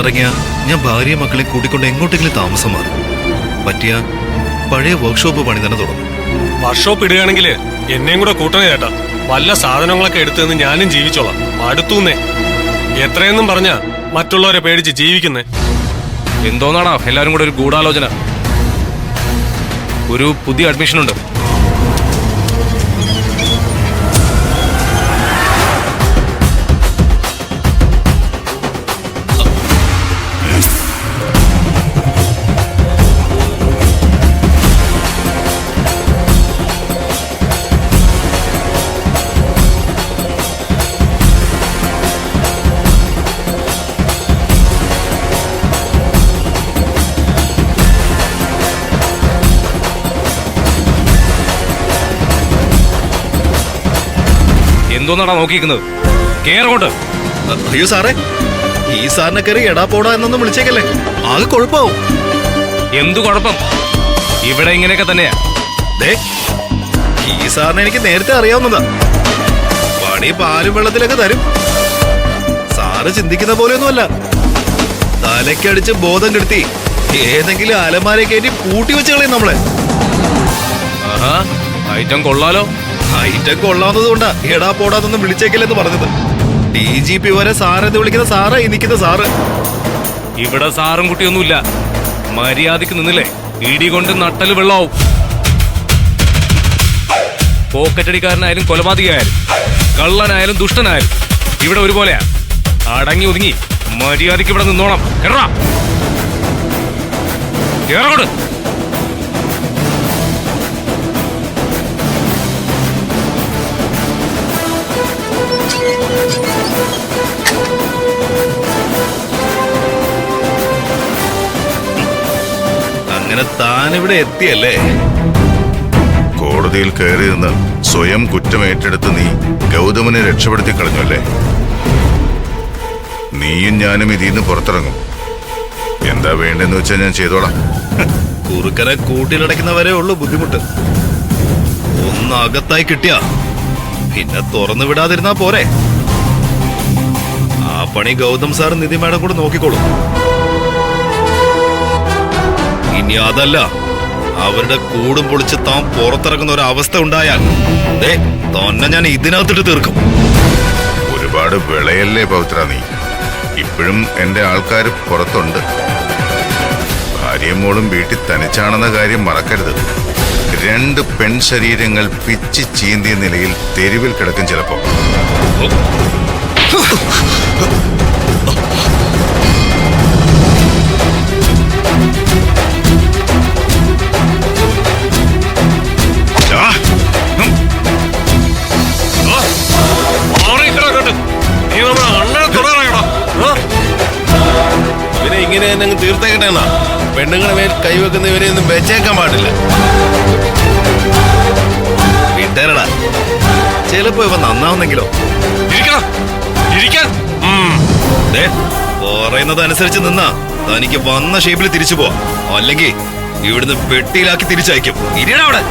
ഇറങ്ങിയ ഞാൻ ഭാര്യ മക്കളെ കൂട്ടിക്കൊണ്ട് എങ്ങോട്ടെങ്കിലും താമസം മാറും. പറ്റിയ പഴയ വർക്ക്ഷോപ്പ് പണി തന്നെ തുടങ്ങും. വർക്ക്ഷോപ്പ് ഇടുകയാണെങ്കിൽ എന്നെയും കൂടെ കൂട്ടണേ ചേട്ടാ. വല്ല സാധനങ്ങളൊക്കെ എടുത്തുനിന്ന് ഞാനും ജീവിച്ചോളാം. അടുത്തൂന്നേ എത്രയെന്നും പറഞ്ഞാ മറ്റുള്ളവരെ പേടിച്ച് ജീവിക്കുന്നേ. എന്തോന്നാടാ എല്ലാരും കൂടെ ഒരു ഗൂഢാലോചന? ഒരു പുതിയ അഡ്മിഷൻ ഉണ്ട്. എന്തോന്നാടാ നോക്കിയിരിക്കുന്നത്? കേറോട്ട്. അയ്യോ സാറേ, ഈ സാറിനെ കയറി എടാ പോടാ എന്നൊന്നും വിളിച്ചേക്കല്ലേ, ആകെ കുഴപ്പാവും. എന്തു കുഴപ്പം? ഇവിടെ ഇങ്ങനെയൊക്കെ തന്നെയാ. ഈ സാറിനെ എനിക്ക് നേരത്തെ അറിയാവുന്നതാ. പണി പാലും വെള്ളത്തിലൊക്കെ തരും. സാറ് ചിന്തിക്കുന്ന പോലെയൊന്നുമല്ല. തലക്കടിച്ച് ബോധം കെടുത്തി ഏതെങ്കിലും അലമാരെ കയറ്റി പൂട്ടി വെച്ച് കളയും നമ്മളെ. ഐറ്റം കൊള്ളാലോ. ഐറ്റം കൊള്ളാവുന്നത് കൊണ്ടാ എടാ പോടാന്നൊന്നും വിളിച്ചേക്കില്ലെന്ന് പറഞ്ഞത്. DGP വരെ സാറെന്ന് വിളിക്കുന്ന സാറാ ഈ നിൽക്കുന്ന സാറ്. ഇവിടെ സാറും കുട്ടിയൊന്നുമില്ല. മര്യാദക്ക് നിന്നില്ലേ ഇടി കൊണ്ട് നട്ടല് വെള്ളമാവും. പോക്കറ്റടിക്കാരനായാലും കൊലപാതകയായാലും കള്ളനായാലും ദുഷ്ടനായാലും ഇവിടെ ഒരുപോലെയാ. അടങ്ങി ഒതുങ്ങി മര്യാദക്ക് ഇവിടെ നിന്നോണം. കേറാ കേറോട്. അങ്ങനെ താനിവിടെ എത്തിയല്ലേ? കോടതിയിൽ കയറി നിന്ന് സ്വയം കുറ്റമേറ്റെടുത്ത് നീ ഗൗതമനെ രക്ഷപ്പെടുത്തി കളഞ്ഞല്ലേ? നീയും ഞാനും ഇതിന്ന് പുറത്തിറങ്ങും. എന്താ വേണ്ടെന്ന് വെച്ചാൽ ഞാൻ ചെയ്തോളാം. കുറുക്കനെ കൂട്ടിലടയ്ക്കുന്നവരേ ഉള്ളൂ ബുദ്ധിമുട്ട്. ഒന്ന് അകത്തായി കിട്ടിയ പിന്നെ തുറന്നു വിടാതിരുന്നാ പോരെ. ആ പണി ഗൗതം സാർ നിധി മാഡം കൂടെ നോക്കിക്കോളും. ഇനി അതല്ല, അവരുടെ കൂടും പൊളിച്ച് താൻ പുറത്തിറങ്ങുന്ന ഒരു അവസ്ഥ ഉണ്ടായാൽ തന്നെ ഞാൻ ഇതിനകത്തിട്ട് തീർക്കും. ഒരുപാട് വിളയല്ലേ പവിത്ര നീ. ഇപ്പോഴും എന്റെ ആൾക്കാർ പുറത്തുണ്ട്. ഭാര്യയും മോളും വീട്ടിൽ തനിച്ചാണെന്ന കാര്യം മറക്കരുത്. 2 പെൺ ശരീരങ്ങൾ പിച്ചി ചീന്തിയ നിലയിൽ തെരുവിൽ കിടക്കും ചിലപ്പോ. ഇവരെ ഇങ്ങനെ തന്നെ അങ്ങ് തീർത്തേക്കട്ടെന്നാ. പെണ്ണുങ്ങളുടെ മേൽ കൈവെക്കുന്ന ഇവരെയൊന്നും വെച്ചേക്കാൻ പാടില്ല. വിട്ടേരടാ, ചിലപ്പോ ഇവ നന്നാവുന്നെങ്കിലോ. പറയുന്നത് അനുസരിച്ച് നിന്നാ തനിക്ക് വന്ന ഷേപ്പിൽ തിരിച്ചു പോവാ. അല്ലെങ്കിൽ ഇവിടുന്ന് പെട്ടിയിലാക്കി തിരിച്ചയക്കും. ഇരിയടാ അവിടെ.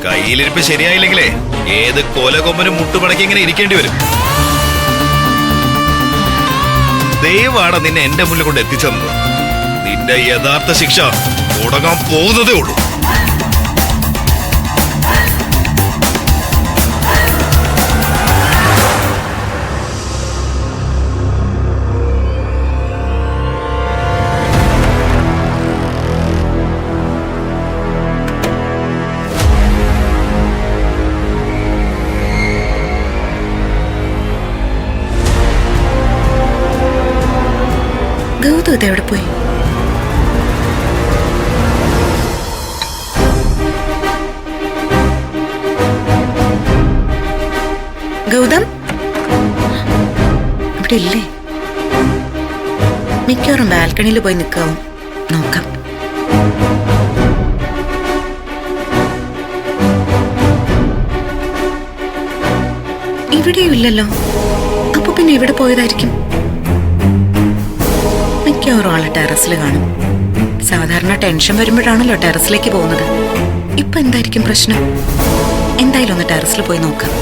കയ്യിലിരിപ്പ് ശരിയായില്ലെങ്കിലേ ഏത് കൊലകൊമ്പനും മുട്ടുപടക്കി ഇങ്ങനെ ഇരിക്കേണ്ടി വരും. ദൈവമാണ് നിന്നെ എന്റെ മുന്നിൽ കൊണ്ട് എത്തിച്ചെന്നത്. നിന്റെ യഥാർത്ഥ ശിക്ഷ തുടങ്ങാൻ പോകുന്നതേ ഉള്ളൂ. ഗൗതം ഇതെവിടെ പോയി? ഗൗതം ഇവിടെ ഇല്ലേ? മിക്കവാറും ബാൽക്കണിയിൽ പോയി നിൽക്കാവും. നോക്കാം. ഇവിടെയും ഇല്ലല്ലോ. അപ്പൊ പിന്നെ എവിടെ പോയതായിരിക്കും? മിക്കവാറും ആള് ടെറസിൽ കാണും. സാധാരണ ടെൻഷൻ വരുമ്പോഴാണല്ലോ ടെറസിലേക്ക് പോകുന്നത്. ഇപ്പൊ എന്തായിരിക്കും പ്രശ്നം? എന്തായാലും ഒന്ന് ടെറസിൽ പോയി നോക്കാം.